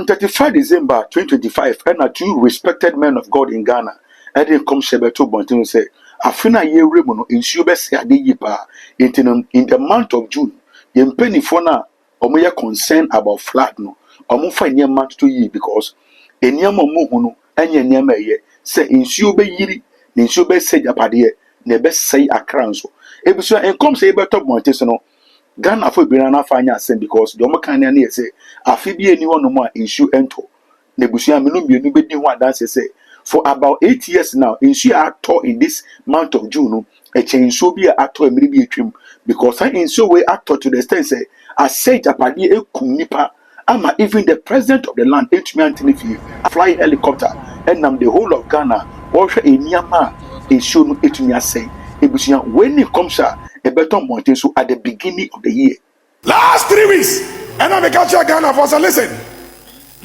On 31 December 2025, and two respected men of God in Ghana, I didn't come Shebeto Bontin say, Afina ye remono in Shubes Adipa in the month of June, yen penny fona, or may concern about flat no, or more fine year month to ye because a yama muhuno, and ye nyama ye, say in Shube yiri, in Shube say Japadie, ne best say a cranso. Ebusia and come say better Montesano. Ghana for Birana Fanya send because the Omakanya near say, Afibi anyone no more issue ento. Nebusia Minum you nobody one dance say. For about 8 years now, issue actor in this month of June, a change so be a actor maybe a trim because I in so way actor to the extent say, I say Japadi a kunipa, ama even the president of the land, H. fly helicopter, and the whole of Ghana, also a Nyama, issue no etunya say. Ebusia when it comes a better Monteso at the beginning of the year. Last 3 weeks, and I'm a culture Ghana for so listen.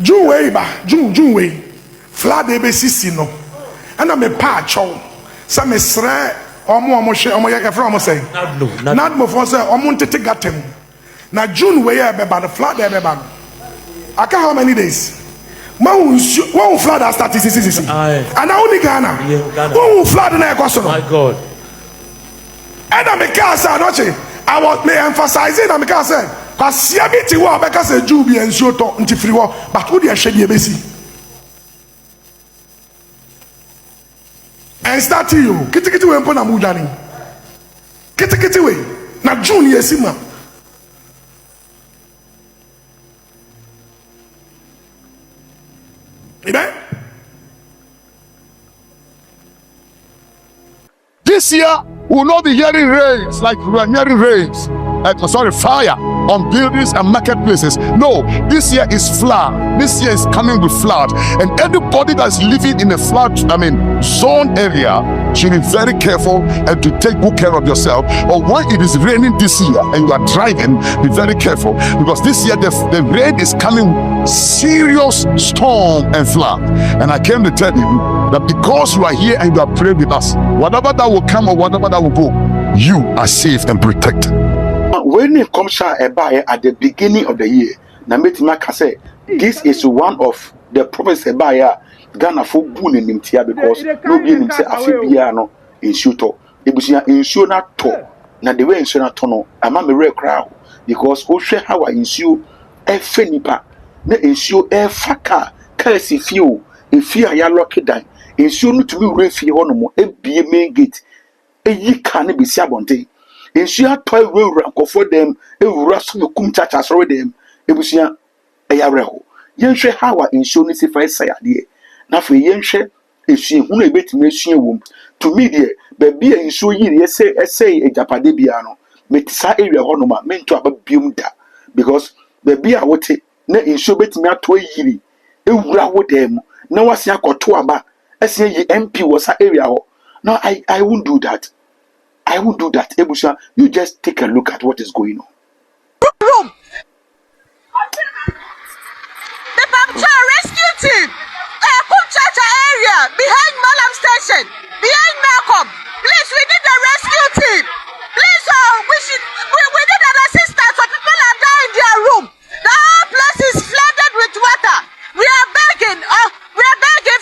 June way ba, June way. Flood ABC no. And I'm a patch on. Some is rare or more share or more from say. Not more for say or Monte Gatem. Now June way about the flood ebeba. I can't how many days. One flood has started. And only Ghana. One flood in Ecuador. My God. And I'm a car, I was may emphasizing I'm a car said, because Siabiti war because a Jubi and Shoto into free war, but who they shady basi. And start to you, Kitty way upon a mudani. Kitty way, not Junior Sima. Amen. This year, we will not be hearing rains like we are hearing rains. Fire on buildings and marketplaces. No, this year is flood. This year is coming with flood. And anybody that's living in a flood, zone area, should be very careful and to take good care of yourself. Or when it is raining this year and you are driving, be very careful because this year the rain is coming serious storm and flood. And I came to tell you that because you are here and you are praying with us, whatever that will come or whatever that will go, you are safe and protected. When it comes at the beginning of the year, Nametimaka say this is one of the prophets about Ghana for boon in Nimtia because no being say Afibiano in Shuto. It was insure not to. Now the way insure not to I'm a rare crowd because Osha how I insure a fenipa, ne insure a faka, curse if you are lucky down, insure to be refi on a be main gate. A ye can't be sabonte. Insure toy will rank for them, a rustle Kumchacha'S already them. It was a yareho. Yenshe how I insurance if I say idea. Now for Yenshe, if she who a bit machine womb to me, dear, but be a insure ye say a Japadibiano, make sa area honoma meant to have a bumda because the beer would take ne insure bet me at 2 years. A raw them. Now was yak or 2 aba. I say ye MP was a area. No, I won't do that. I won't do that. Ebusha, you just take a look at what is going on. Room. The Bamcha rescue team. Kumchacha'S area behind Malam station, behind Malcolm. Please, we need a rescue team. Please, we need an assistance for people are dying in their room. The whole place is flooded with water. We are begging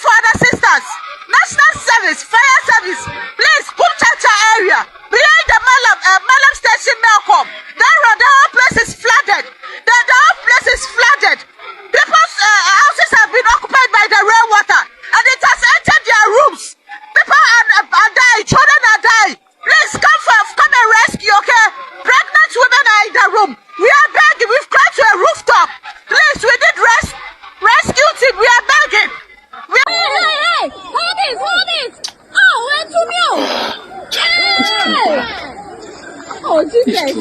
for an assistance. National service, fire service. Please, Kumchacha'S area behind the Malam station, Malcolm. The whole place is flooded. The whole place is flooded. People's houses have been occupied by the rainwater, and it has entered their rooms. People are dying, children are dying. Please come and rescue, okay? Pregnant women are in the room. We are begging. We've cried to a rooftop. Please, we need rescue team. We are begging. Hey! Hold this! Oh, where's to me? Oh, Jesus!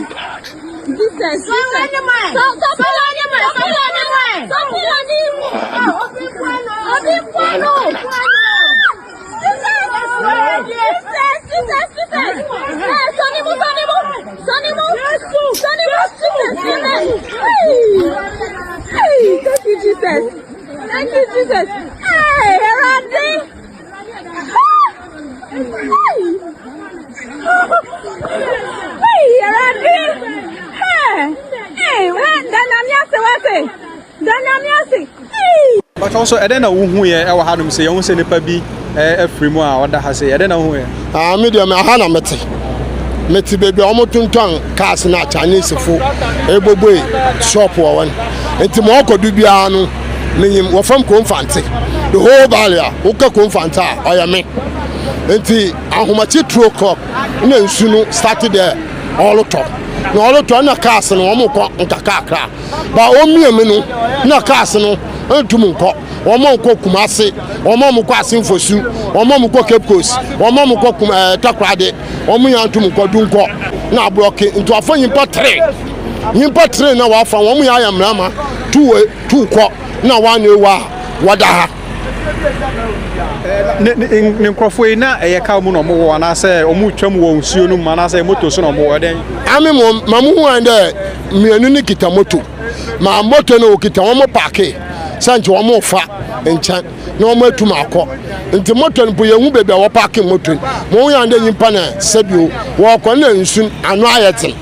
Jesus! Thank you, Jesus. Hey, Randy. Hey, Randy. Hey, when Danamiasi. Hey, But also, I don't know who you are. How do say you say nipa bi free mu a oda ha say I don't know who you are. Me dem ha na meti baby omo tunton cars na Chinese fo eboboy shop wo won enti mo kodu bia no menyim wo fam konfante the whole barrier wo ka konfante a oya me enti ahomachi 2 o'clock na nsu no started there all top no all top na cars no omo ko nkakakra ba o miemi no na cars no entum nko omo nko kumase omo mo kwa asinfosu omo mo kwa Cape Coast omo mo kwa takrade omo yantum nko dunko na block into afọ nyimpa 3 na wafa omo ya yamrama 2 ko na wane wa wada ha ne nkrofo na ka mu no mo wana say omo twam wo nsuo no mana say moto so no mo den ami mo mamu wan de mienu ni kita moto ma moto no kita omo parke sanche omo fa enchan na omo atum akọ nti moto no ye hu bebe wo parke moto mo yan de nyimpa na sabio wo ko na nsun anu ayete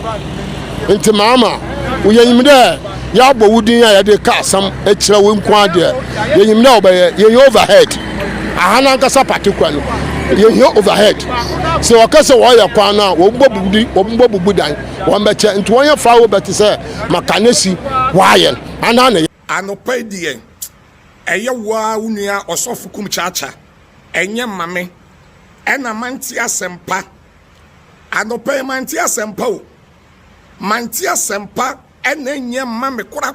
nti mama uyanyim de ya bo wudin ya de ka asam ekira we nko ade yenyim de obeye ye overhead ahana nkasa particular no ye overhead so wakase wo ya kwa na wo bbo bubudan wo mbeche nti won ya fa wo beti se makanesi wayen ana na anopa die eye wa unua osofu Kumchacha enye mame ena manti asempa anopa manti asempa o manti asempa ena enye mame kura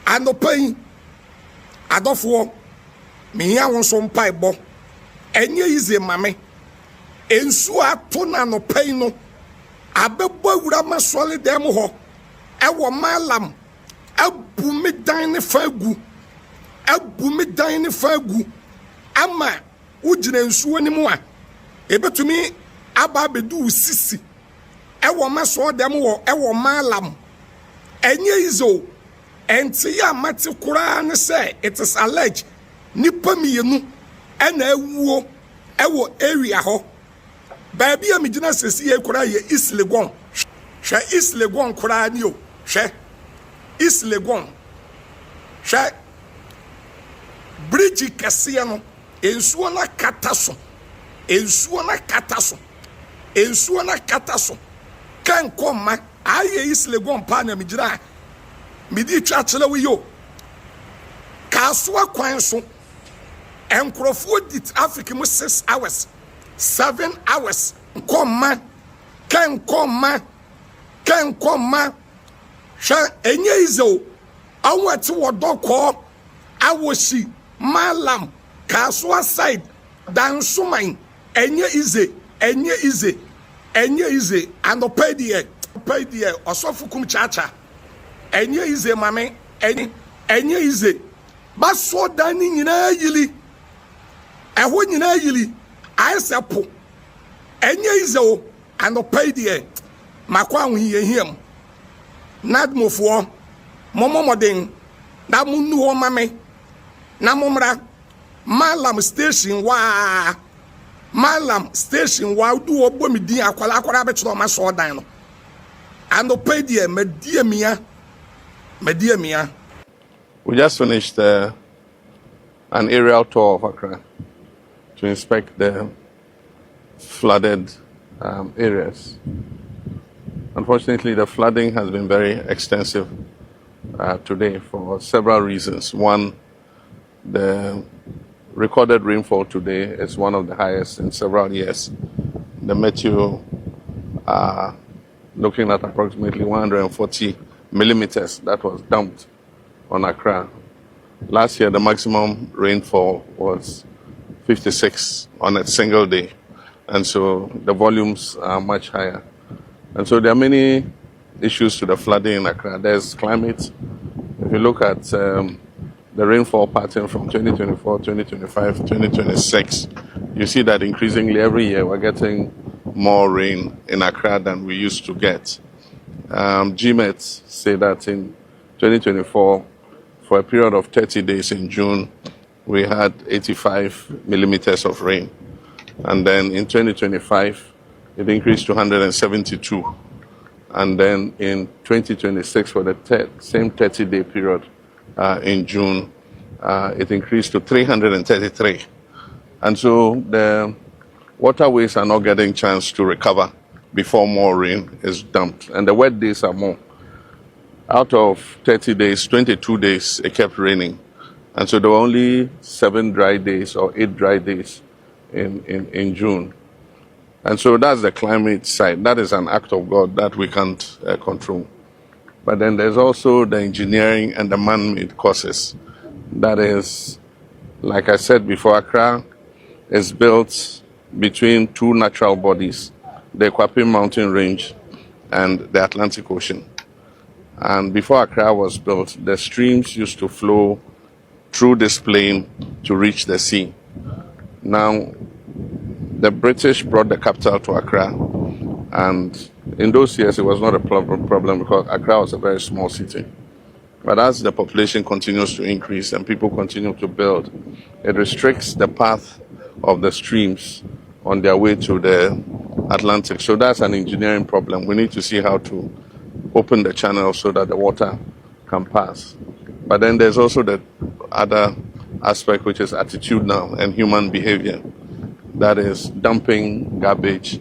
anopa yi adofo me ya won so mpa ebo enye ize mame ensu ato na anopa yi no abebo awura masole dem ho ewo malam abu me dan ne fagu ama ugina nsuo ni mu a ebetumi aba bedu sisi ewo maso dem wo ewo malam enye izo enti ya mate kura ne say it is alleged nipa mienu ena awuo ewo area ho baabi a migina sesi e kura ye Islegon hwe Islegon kura ni o hwe Islegon hwe bridge kase no ensuo na kataso kan koma aye Islegon pa na migina midi twa chele wi yo kaso akwan so enkrofo dit Africa mu 6 hours 7 hours koma kan koma sha enye izo awati wodoko awoshi malam kaso side dan suman enye ize andopedie osofu Kumchacha enye ize mame enye ize baso dan nyina yili eho nyina yili aisepo enye ize o andopedie makwa ahihiem nadmofo momomoden da munu ho mame na momra malam station wa du obo midin akwala betro ma so dan no andopedie media mia. We just finished an aerial tour of Accra to inspect the flooded areas. Unfortunately, the flooding has been very extensive today for several reasons. One, the recorded rainfall today is one of the highest in several years. The Meteo are looking at approximately 140 millimeters that was dumped on Accra. Last year, the maximum rainfall was 56 on a single day. And so the volumes are much higher. And so there are many issues to the flooding in Accra. There's climate. If you look at the rainfall pattern from 2024, 2025, 2026, you see that increasingly every year we're getting more rain in Accra than we used to get. GMET say that in 2024, for a period of 30 days in June, we had 85 millimeters of rain. And then in 2025, it increased to 172. And then in 2026, for the same 30-day period, in June, it increased to 333. And so the waterways are not getting chance to recover before more rain is dumped. And the wet days are more. Out of 30 days, 22 days, it kept raining. And so there were only 7 dry days or 8 dry days in June. And so that's the climate side. That is an act of God that we can't control. But then there's also the engineering and the man-made causes. That is, like I said before, Accra is built between 2 natural bodies, the Kwapim Mountain Range and the Atlantic Ocean. And before Accra was built, the streams used to flow through this plain to reach the sea. Now, the British brought the capital to Accra, and in those years it was not a problem because Accra was a very small city. But as the population continues to increase and people continue to build, it restricts the path of the streams on their way to the Atlantic. So that's an engineering problem. We need to see how to open the channel so that the water can pass. But then there's also the other aspect, which is attitudinal and human behavior. That is dumping garbage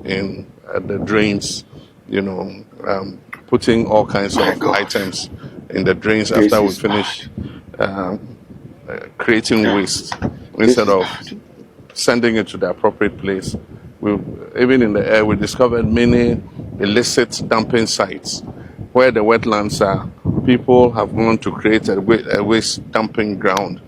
in the drains, putting all kinds of items in the drains after we finish creating waste instead of sending it to the appropriate place. Even in the air, we discovered many illicit dumping sites where the wetlands are. People have gone to create a waste dumping ground,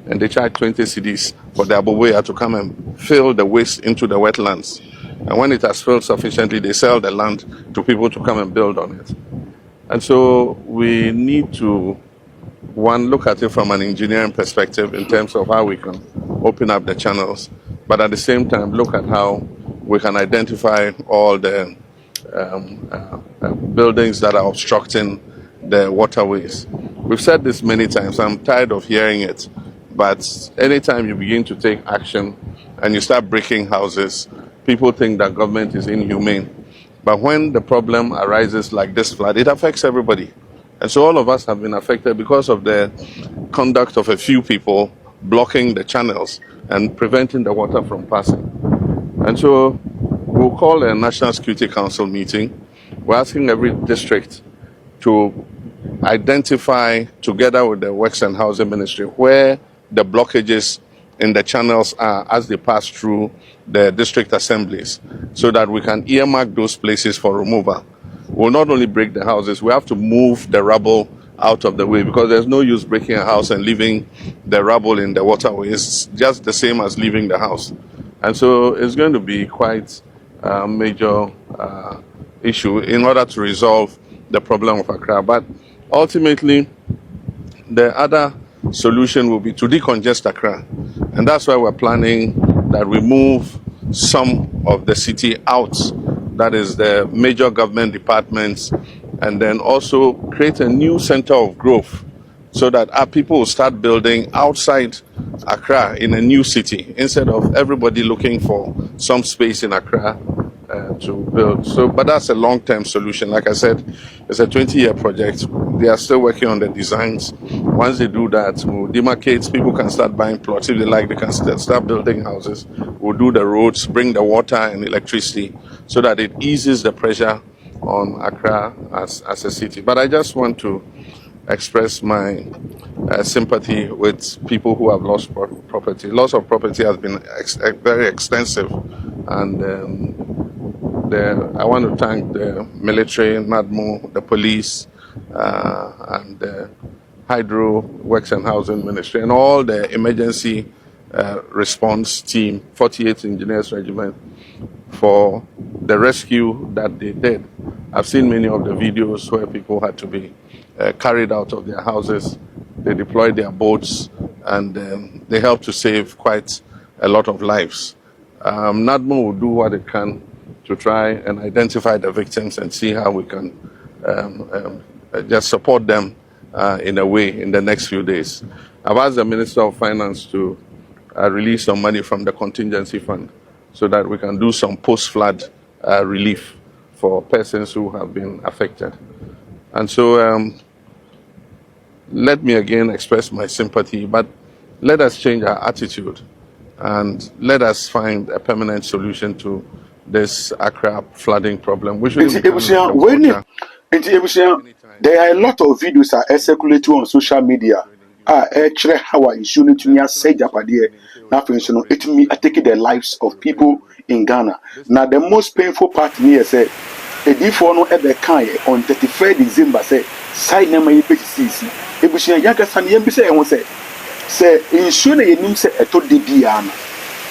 and they charge 20 cedis for the aboboya to come and fill the waste into the wetlands. And when it has filled sufficiently, they sell the land to people to come and build on it. And so we need to, look at it from an engineering perspective in terms of how we can open up the channels, but at the same time look at how we can identify all the buildings that are obstructing the waterways. We've said this many times. I'm tired of hearing it, but anytime you begin to take action and you start breaking houses, people think that government is inhumane. But when the problem arises like this flood, it affects everybody. And so all of us have been affected because of the conduct of a few people blocking the channels and preventing the water from passing. And so we'll call a National Security Council meeting. We're asking every district to identify, together with the Works and Housing Ministry, where the blockages in the channels are as they pass through the district assemblies, so that we can earmark those places for removal. We'll not only break the houses, we have to move the rubble out of the way, because there's no use breaking a house and leaving the rubble in the waterway. It's just the same as leaving the house. And so it's going to be quite a major issue in order to resolve the problem of Accra. But ultimately, the other solution will be to decongest Accra. And that's why we're planning that we move some of the city out, that is the major government departments, and then also create a new center of growth so that our people will start building outside Accra in a new city instead of everybody looking for some space in Accra to build. So, but that's a long-term solution. Like I said, it's a 20-year project. They are still working on the designs. Once they do that, we'll demarcate. People can start buying plots. If they like, they can start building houses. We'll do the roads, bring the water and electricity so that it eases the pressure on Accra as a city. But I just want to express my sympathy with people who have lost property. Loss of property has been very extensive, and I want to thank the military, NADMO, the police, and the Hydro, Works and Housing Ministry, and all the emergency response team, 48th Engineers Regiment, for the rescue that they did. I've seen many of the videos where people had to be carried out of their houses. They deployed their boats, and they helped to save quite a lot of lives. NADMO will do what it can to try and identify the victims and see how we can just support them in a way in the next few days. I've asked the Minister of Finance to release some money from the contingency fund so that we can do some post-flood relief for persons who have been affected. And so let me again express my sympathy, but let us change our attitude and let us find a permanent solution to this Accra flooding problem. We shouldn't become there are a lot of videos that are circulating on social media. Actually, how I should to say Japadia. Now, for instance, it me taking the lives of people in Ghana. Now, the most painful part me say, a different no ever kind on 31st December say, sign number you pay CC. If we see a younger son, you say, I want say, insurance you name say, I told the Diana.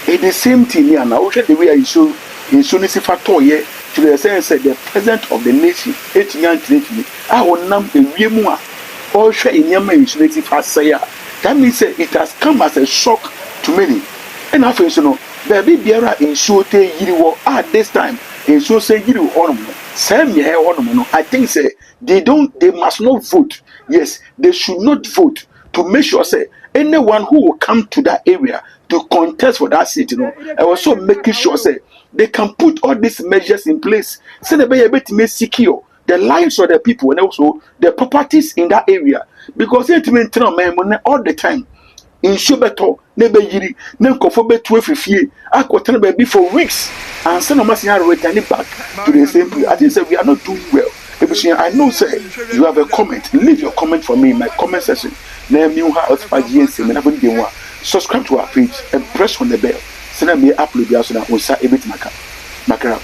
It's the same thing here now. The way I show insurance factor here. To the sense that the president of the nation, 8 years later, I will number the Yemua, all share in Yama insurance say. That means it has come as a shock to many. And after you know, baby Biara insure Yiriwo at this time, insure say Yiri ornament, same year ornament. I think say they must not vote. Yes, they should not vote to make sure say anyone who will come to that area to contest for that seat, I was also making sure say they can put all these measures in place so they be able to make secure the lives of the people and also the properties in that area. Because it means all the time in Shubeto, never yiri, Nenkofo be 12 years, I could tell baby for weeks, and some of us are returning back to the same place. I think that we are not doing well. I know, say you have a comment. Leave your comment for me in my comment section. Name you have 5 years, and subscribe to our page and press on the bell. Send me upload the answer on Sa Ebit Maka.